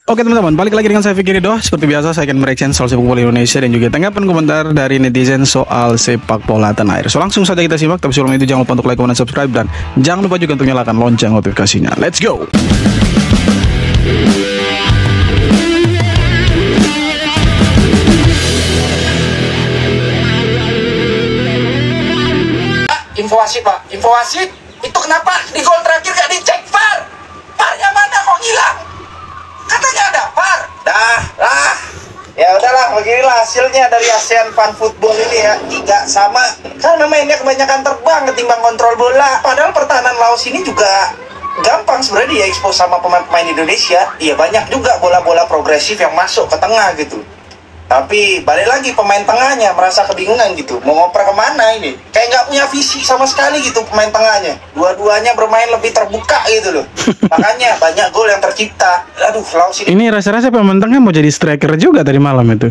Oke teman-teman, balik lagi dengan saya Fikri Doh. Seperti biasa saya akan mereaction soal sepak bola Indonesia dan juga tanggapan komentar dari netizen soal sepak bola tanah air. So langsung saja kita simak, tapi sebelum itu jangan lupa untuk like, comment, dan subscribe, dan jangan lupa juga untuk nyalakan lonceng notifikasinya. Let's go! Info wasit pak, info wasit itu kenapa di gol terakhir gak dicek VAR? VAR-nya mana kok hilang? Katanya ada VAR. Dah, ya udahlah, beginilah hasilnya dari ASEAN Fan Football ini ya. Tidak sama, karena mainnya kebanyakan terbang ketimbang kontrol bola. Padahal pertahanan Laos ini juga gampang sebenarnya diekspos sama pemain-pemain Indonesia. Iya, banyak juga bola-bola progresif yang masuk ke tengah gitu. Tapi balik lagi pemain tengahnya merasa kebingungan gitu, mau ngoper kemana ini? Kayak nggak punya visi sama sekali gitu pemain tengahnya. Dua-duanya bermain lebih terbuka gitu loh. Makanya banyak gol yang tercipta. Aduh, Laos ini Rasa-rasa pemain tengah mau jadi striker juga tadi malam itu.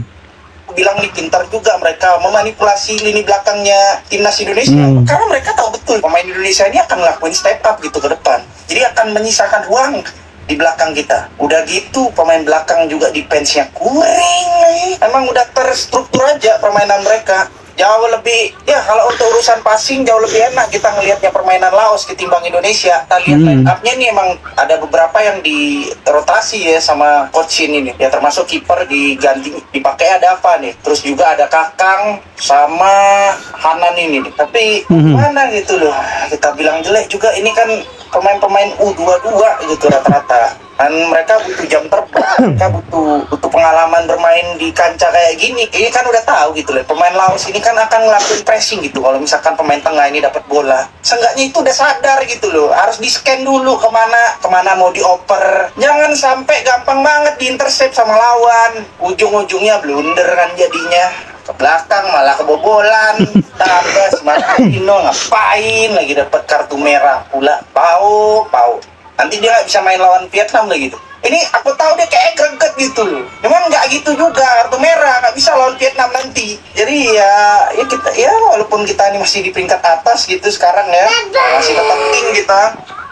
bilang nih pintar juga mereka memanipulasi lini belakangnya timnas Indonesia. Karena mereka tahu betul pemain Indonesia ini akan ngelakuin step up gitu ke depan. Jadi akan menyisakan ruang di belakang kita. Udah gitu pemain belakang juga defense-nya kuring nih. Emang udah terstruktur aja permainan mereka. Jauh lebih, ya kalau untuk urusan passing jauh lebih enak kita ngelihatnya permainan Laos ketimbang Indonesia. Kita lihat line up-nya nih emang ada beberapa yang dirotasi ya sama coach ini nih. Ya termasuk kiper diganti, dipakai ada apa nih. Terus juga ada Kakang sama Hanan ini nih. Tapi mana gitu loh, kita bilang jelek juga ini kan pemain-pemain U22 gitu rata-rata. Dan mereka butuh jam terbang, mereka butuh pengalaman bermain di kancah kayak gini. Ini kan udah tahu gitu loh. Pemain Laos ini kan akan ngelakuin pressing gitu. Kalau misalkan pemain tengah ini dapat bola, seenggaknya itu udah sadar gitu loh. Harus di scan dulu kemana mau dioper. Jangan sampai gampang banget diintercept sama lawan. Ujung-ujungnya blunder kan jadinya. Ke belakang malah kebobolan. Tambah Martino ngapain lagi dapat kartu merah pula. Pau. Nanti dia nggak bisa main lawan Vietnam lagi gitu. Ini aku tahu dia kayak greget gitu loh. Cuman nggak gitu juga, kartu merah nggak bisa lawan Vietnam nanti. Jadi ya kita ya walaupun kita ini masih di peringkat atas gitu sekarang ya, masih tetap king kita.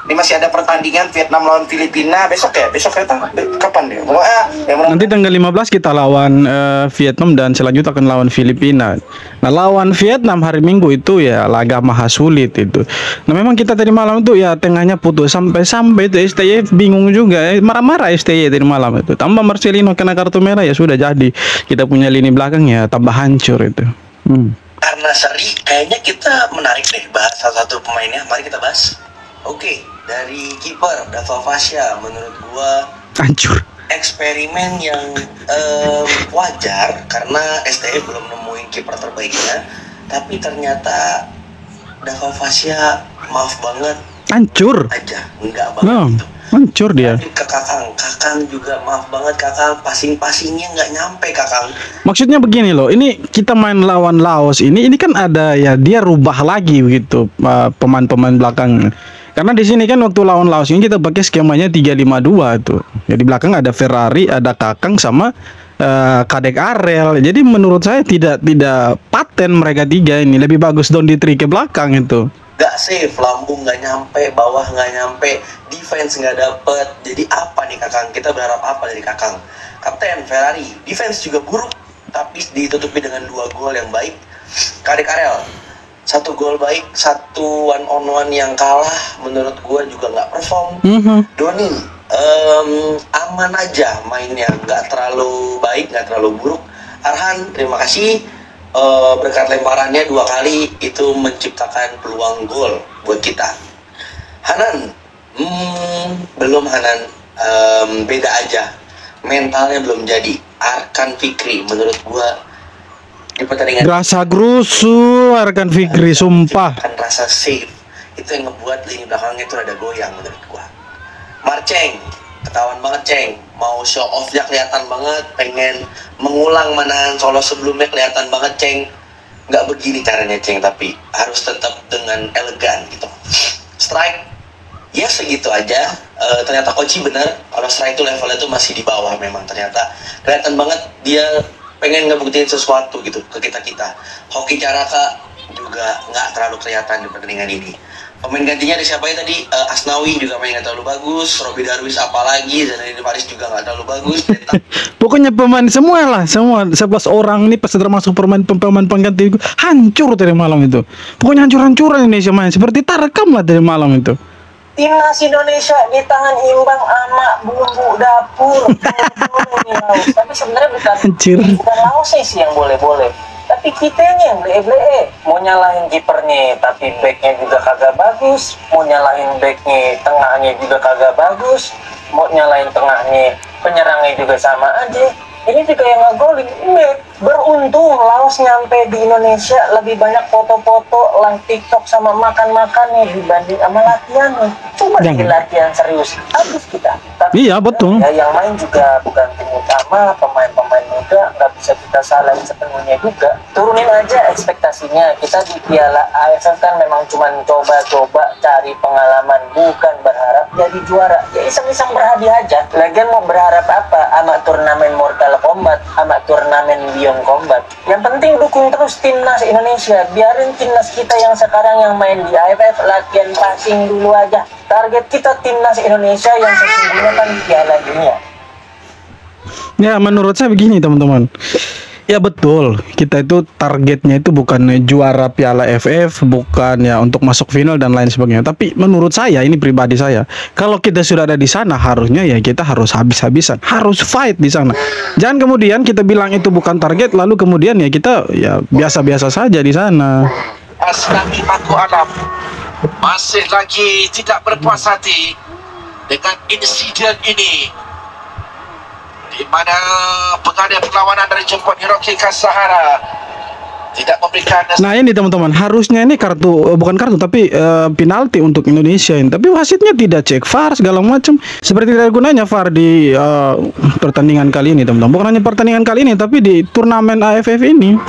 Ini masih ada pertandingan Vietnam lawan Filipina besok ya kapan deh? Nanti tanggal 15 kita lawan Vietnam dan selanjutnya akan lawan Filipina. Nah, lawan Vietnam hari Minggu itu ya laga maha sulit itu. Nah, memang kita tadi malam tuh ya tengahnya putus sampai itu STY bingung juga. Marah-marah STY tadi malam itu. Tambah Marcelino kena kartu merah ya sudah jadi. Kita punya lini belakang ya tambah hancur itu. Karena seri kayaknya kita menarik deh bahas salah satu pemainnya. Mari kita bahas. Oke, dari kiper Dava Fasya menurut gua Hancur. eksperimen yang wajar karena STE belum nemuin kiper terbaiknya, tapi ternyata Dava Fasya maaf banget Hancur aja, enggak banget gitu. Hancur dia. Tapi ke Kakang juga maaf banget Kakang, passingnya nggak nyampe Kakang. Maksudnya begini loh, ini kita main lawan Laos ini kan ada ya dia rubah lagi gitu pemain-pemain belakang. Karena di sini kan waktu lawan Laos ini kita pakai skemanya 3-5-2 tuh. Jadi belakang ada Ferrari, ada Kakang sama Kadek Arel. Jadi menurut saya tidak paten mereka tiga ini. Lebih bagus Don Ditri ke belakang itu. Gak safe, lambung nggak nyampe, bawah nggak nyampe, defense nggak dapet. Jadi apa nih Kakang? Kita berharap apa dari Kakang? Kapten Ferrari, defense juga buruk, tapi ditutupi dengan 2 gol yang baik. Kadek Arel 1 gol baik, 1 one-on-one yang kalah menurut gue juga nggak perform. Doni aman aja mainnya, nggak terlalu baik, nggak terlalu buruk. Arhan terima kasih, berkat lemparannya 2 kali itu menciptakan peluang gol buat kita. Hanan belum Hanan, beda aja, mentalnya belum jadi. Arkan Fikri menurut gue di pertandingan Rasa grusu Arkan Fikri sumpah. Kan rasa safe itu yang ngebuat lini belakangnya itu ada goyang menurut gua. Marceng ketahuan banget Ceng, mau show off ya kelihatan banget, pengen mengulang menahan Solo sebelumnya kelihatan banget Ceng. Nggak begini caranya Ceng, tapi harus tetap dengan elegan gitu. Strike ya segitu aja. Ternyata Koci bener, kalau strike itu levelnya tuh masih di bawah. Memang ternyata kelihatan banget dia pengen ngebuktiin sesuatu gitu ke kita. Hoki Caraka juga nggak terlalu kelihatan di pertandingan ini. Pemain gantinya ada siapa ya tadi? Asnawi juga main nggak terlalu bagus. Robi Darwis apalagi, dan Rene Faris juga nggak terlalu bagus. Pokoknya pemain semua lah, semua 11 orang ini pasti termasuk pemain pengganti hancur tadi malam itu. Pokoknya hancur-hancuran Indonesia main seperti Tarkam lah tadi malam itu. Timnas Indonesia ditahan imbang sama bumbu dapur. Tapi sebenarnya bukan Laosnya sih yang boleh-boleh. Tapi kitanya yang blee-blee. Mau nyalahin kipernya, tapi backnya juga kagak bagus. Mau nyalahin backnya, tengahnya juga kagak bagus. Mau nyalahin tengahnya, penyerangnya juga sama aja. Ini juga yang ngegolin. Beruntung Laos nyampe di Indonesia lebih banyak foto-foto, live TikTok sama makan-makannya dibanding sama latihannya. Coba di latihan serius, habis kita. Tapi iya betul. Ya, yang main juga bukan tim utama, pemain-pemain muda, nggak bisa kita salahin sepenuhnya juga. Turunin aja ekspektasinya. Kita di Piala AFF kan memang cuma coba-coba cari pengalaman, bukan berharap jadi juara. Ya iseng-iseng berhadiah aja. Lagian mau berharap apa? Sama turnamen Mortal Kombat, sama turnamen Beyond Combat. Yang penting dukung terus timnas Indonesia. Biarin timnas kita yang sekarang yang main di AFF latihan passing dulu aja. Target kita timnas Indonesia yang sesungguhnya kan Piala Dunia. Ya menurut saya begini teman-teman. Ya betul, kita itu targetnya itu bukan juara Piala AFF, bukan ya untuk masuk final dan lain sebagainya. Tapi menurut saya, ini pribadi saya, kalau kita sudah ada di sana, harusnya ya kita harus habis-habisan, harus fight di sana. Jangan kemudian kita bilang itu bukan target, lalu kemudian ya kita ya biasa-biasa saja di sana. Asnawi Paku Alam masih lagi tidak berpuas hati dengan insiden ini, di mana pengadil perlawanan dari Jepun Hiroki Kasahara tidak memberikan. Nah ini teman-teman, harusnya ini kartu, bukan kartu tapi penalti untuk Indonesia ini. Tapi wasitnya tidak cek VAR segala macam. Seperti tidak gunanya VAR di pertandingan kali ini teman-teman. Bukan hanya pertandingan kali ini, tapi di turnamen AFF ini.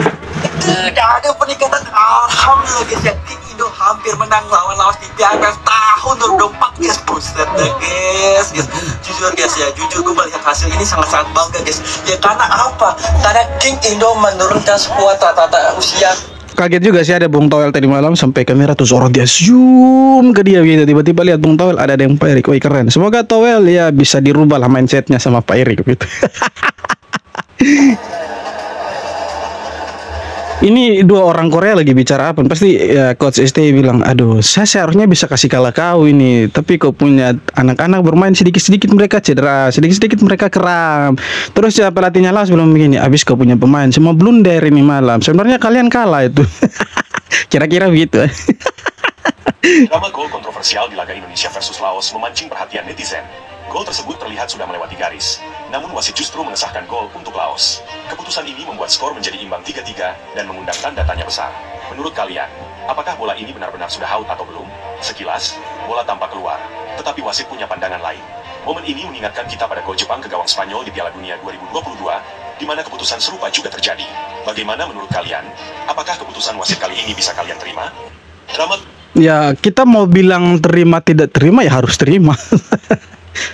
Tidak ada peningkatan. Alhamdulillah guys, yang tim Indo hampir menang lawan Laos di Piala tahun 2024 guys. Buset deh guys. Jujur guys ya, jujur gue melihat hasil ini sangat-sangat bangga guys. Ya karena apa? Karena King Indo menurunkan skuad rata-rata usia. Kaget juga sih ada Bung Toel tadi malam sampai kamera terus orang dia zoom ke dia gitu, tiba-tiba lihat Bung Toel ada yang Pak Erik. Wih keren. Semoga Toel ya bisa dirubah lah mindsetnya sama Pak Erik gitu. Ini dua orang Korea lagi bicara apa? Pasti ya, Coach ST bilang, aduh, saya seharusnya bisa kasih kalah kau ini, tapi kau punya anak-anak bermain sedikit-sedikit mereka cedera, sedikit-sedikit mereka kram. Terus ya pelatihnya lah sebelum begini, abis kau punya pemain semua blunder ini malam. Sebenarnya kalian kalah itu. Kira-kira begitu. Drama gol kontroversial di laga Indonesia versus Laos memancing perhatian netizen. Gol tersebut terlihat sudah melewati garis, namun wasit justru mengesahkan gol untuk Laos. Keputusan ini membuat skor menjadi imbang 3-3 dan mengundang tanda tanya besar. Menurut kalian, apakah bola ini benar-benar sudah out atau belum? Sekilas, bola tampak keluar, tetapi wasit punya pandangan lain. Momen ini mengingatkan kita pada gol Jepang ke gawang Spanyol di Piala Dunia 2022, di mana keputusan serupa juga terjadi. Bagaimana menurut kalian? Apakah keputusan wasit kali ini bisa kalian terima? Drama. Ya, kita mau bilang terima tidak terima ya harus terima.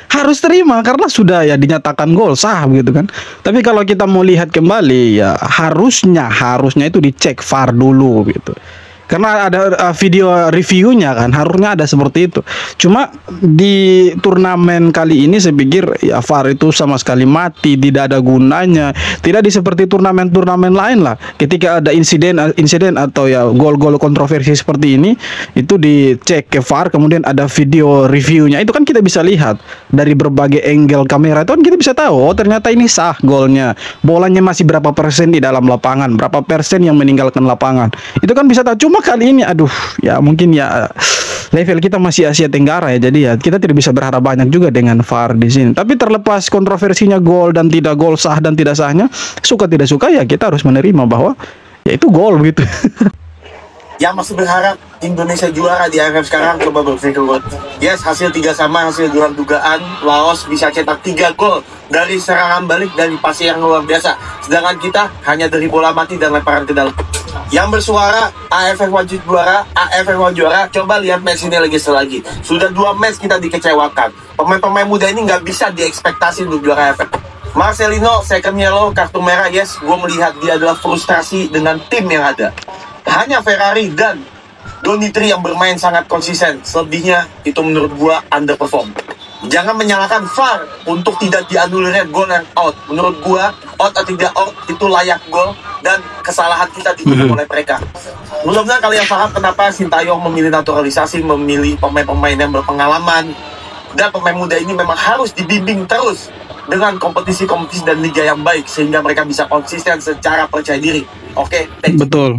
Harus terima karena sudah ya dinyatakan gol sah begitu kan. Tapi kalau kita mau lihat kembali ya harusnya itu dicek VAR dulu gitu. Karena ada video reviewnya kan, harusnya ada seperti itu. Cuma di turnamen kali ini saya pikir ya VAR itu sama sekali mati, tidak ada gunanya. Tidak di seperti turnamen-turnamen lain lah. Ketika ada insiden atau ya gol-gol kontroversi seperti ini, itu dicek ke VAR, kemudian ada video reviewnya. Itu kan kita bisa lihat dari berbagai angle kamera itu kan kita bisa tahu, oh ternyata ini sah golnya. Bolanya masih berapa persen di dalam lapangan, berapa persen yang meninggalkan lapangan. Itu kan bisa tahu. Cuma kali ini aduh ya mungkin ya level kita masih Asia Tenggara ya, jadi ya kita tidak bisa berharap banyak juga dengan VAR di sini. Tapi terlepas kontroversinya gol dan tidak gol, sah dan tidak sahnya, suka tidak suka ya kita harus menerima bahwa ya itu gol begitu. Yang masih berharap Indonesia juara di AFF sekarang coba berpikir yes, hasil 3 sama, hasil luar dugaan. Laos bisa cetak 3 gol dari serangan balik dan pasti yang luar biasa, sedangkan kita hanya dari bola mati dan lemparan ke dalam. Yang bersuara AFF wajib juara, AFF wajib juara. Coba lihat match ini lagi. Sudah 2 match kita dikecewakan. Pemain-pemain muda ini nggak bisa diekspektasi untuk juara AFF. Marcelino second yellow, kartu merah. Yes, gue melihat dia adalah frustrasi dengan tim yang ada. Hanya Ferrari dan Donitri yang bermain sangat konsisten. Selebihnya itu menurut gua underperform. Jangan menyalahkan VAR untuk tidak dianulirnya gol yang out. Menurut gua, out atau tidak out itu layak gol dan kesalahan kita ditutup oleh mereka. Mudah-mudahan kalian paham kenapa Sintayong memilih naturalisasi, memilih pemain-pemain yang berpengalaman, dan pemain muda ini memang harus dibimbing terus dengan kompetisi-kompetisi dan liga yang baik sehingga mereka bisa konsisten secara percaya diri. Oke, betul.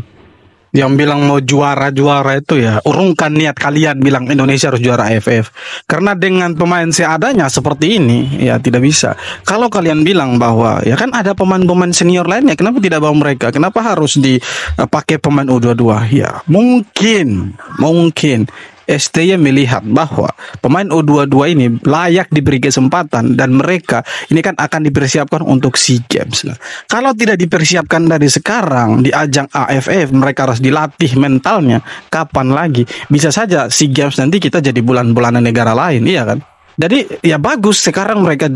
Yang bilang mau juara-juara itu ya urungkan niat kalian bilang Indonesia harus juara AFF. Karena dengan pemain seadanya seperti ini ya tidak bisa. Kalau kalian bilang bahwa ya kan ada pemain-pemain senior lainnya, kenapa tidak bawa mereka? Kenapa harus dipakai pemain U22? Ya mungkin STY melihat bahwa pemain U22 ini layak diberi kesempatan dan mereka ini kan akan dipersiapkan untuk SEA Games. Nah, kalau tidak dipersiapkan dari sekarang di ajang AFF, mereka harus dilatih mentalnya. Kapan lagi? Bisa saja SEA Games nanti kita jadi bulan-bulanan negara lain, iya kan? Jadi ya bagus sekarang mereka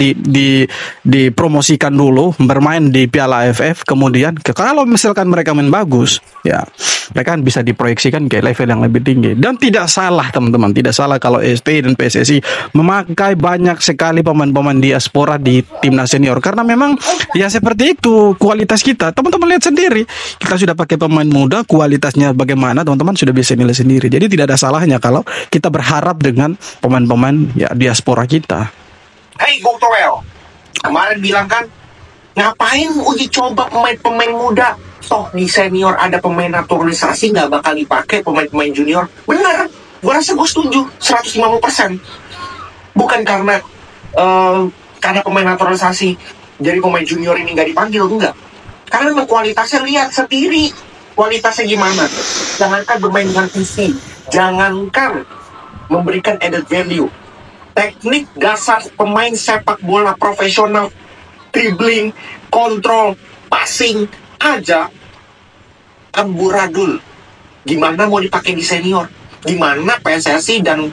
dipromosikan dulu bermain di Piala AFF, kemudian kalau misalkan mereka main bagus ya mereka kan bisa diproyeksikan ke level yang lebih tinggi. Dan tidak salah teman-teman, tidak salah kalau STY dan PSSI memakai banyak sekali pemain-pemain diaspora di timnas senior karena memang ya seperti itu kualitas kita. Teman-teman lihat sendiri, kita sudah pakai pemain muda, kualitasnya bagaimana teman-teman sudah bisa nilai sendiri. Jadi tidak ada salahnya kalau kita berharap dengan pemain-pemain ya diaspora kita. Hey Bung Toel, kemarin bilang kan ngapain uji coba pemain-pemain muda? Toh di senior ada pemain naturalisasi, nggak bakal dipakai pemain-pemain junior. Bener, gue rasa gue setuju 150%. Bukan karena pemain naturalisasi jadi pemain junior ini nggak dipanggil, enggak. Karena memang kualitasnya lihat sendiri, kualitasnya gimana. Jangankan bermain dengan visi, jangankan memberikan added value. Teknik dasar pemain sepak bola profesional, dribbling, kontrol, passing aja amburadul. Gimana mau dipakai di senior? Gimana PSSI dan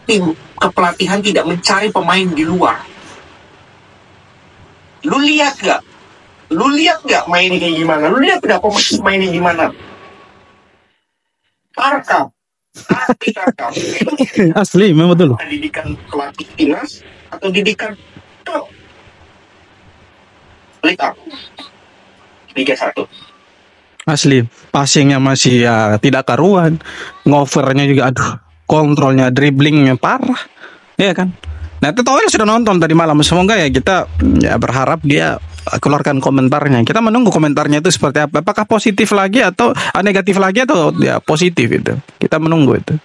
tim kepelatihan tidak mencari pemain di luar? Lu lihat gak? Mainnya kayak gimana? Lu lihat gak mainnya gimana? Tarkam. Asli memang betul. Didikan pelatih timnas atau didikan klub? Liga 1. Asli, passingnya masih ya tidak karuan, ngovernya juga aduh, kontrolnya, dribblingnya parah, ya kan? Nah, itu Toel sudah nonton tadi malam, semoga ya kita ya berharap dia keluarkan komentarnya. Kita menunggu komentarnya itu seperti apa, apakah positif lagi atau negatif lagi atau ya positif itu. Kita menunggu itu.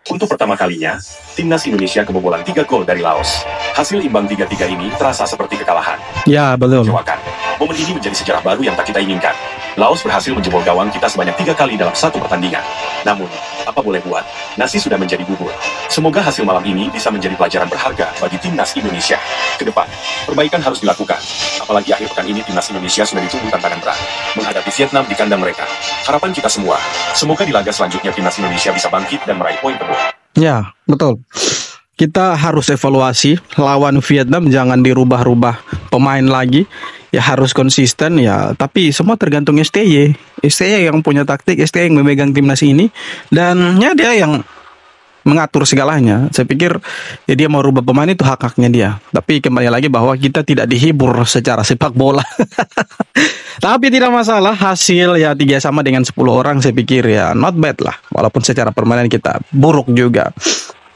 Untuk pertama kalinya, timnas Indonesia kebobolan 3 gol dari Laos. Hasil imbang 3-3 ini terasa seperti kekalahan. Ya, betul. Mengecewakan. Momen ini menjadi sejarah baru yang tak kita inginkan. Laos berhasil menjebol gawang kita sebanyak 3 kali dalam satu pertandingan. Namun, apa boleh buat, nasi sudah menjadi bubur. Semoga hasil malam ini bisa menjadi pelajaran berharga bagi timnas Indonesia. Ke depan, perbaikan harus dilakukan. Apalagi akhir pekan ini timnas Indonesia sudah ditunggu tantangan berat menghadapi Vietnam di kandang mereka. Harapan kita semua, semoga di laga selanjutnya timnas Indonesia bisa bangkit dan meraih poin penuh. Ya, betul. Kita harus evaluasi lawan Vietnam, jangan dirubah-rubah pemain lagi. Ya harus konsisten ya, tapi semua tergantung STY. STY yang punya taktik, STY yang memegang timnas ini, dan ya dia yang mengatur segalanya. Saya pikir ya dia mau rubah pemain itu hak-haknya dia. Tapi kembali lagi bahwa kita tidak dihibur secara sepak bola. Tapi tidak masalah, hasil ya 3 sama dengan 10 orang saya pikir ya not bad lah. Walaupun secara permainan kita buruk juga.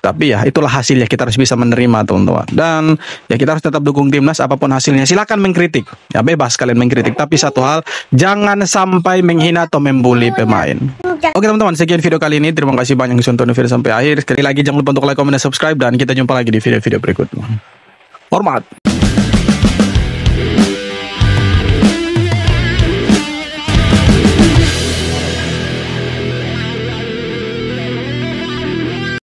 Tapi ya itulah hasilnya, kita harus bisa menerima teman-teman. Dan ya kita harus tetap dukung timnas apapun hasilnya. Silakan mengkritik, ya bebas kalian mengkritik. Tapi satu hal, jangan sampai menghina atau membuli pemain. Oke teman-teman, sekian video kali ini. Terima kasih banyak yang sudah nonton video sampai akhir. Sekali lagi jangan lupa untuk like, comment, dan subscribe. Dan kita jumpa lagi di video-video berikutnya. Hormat.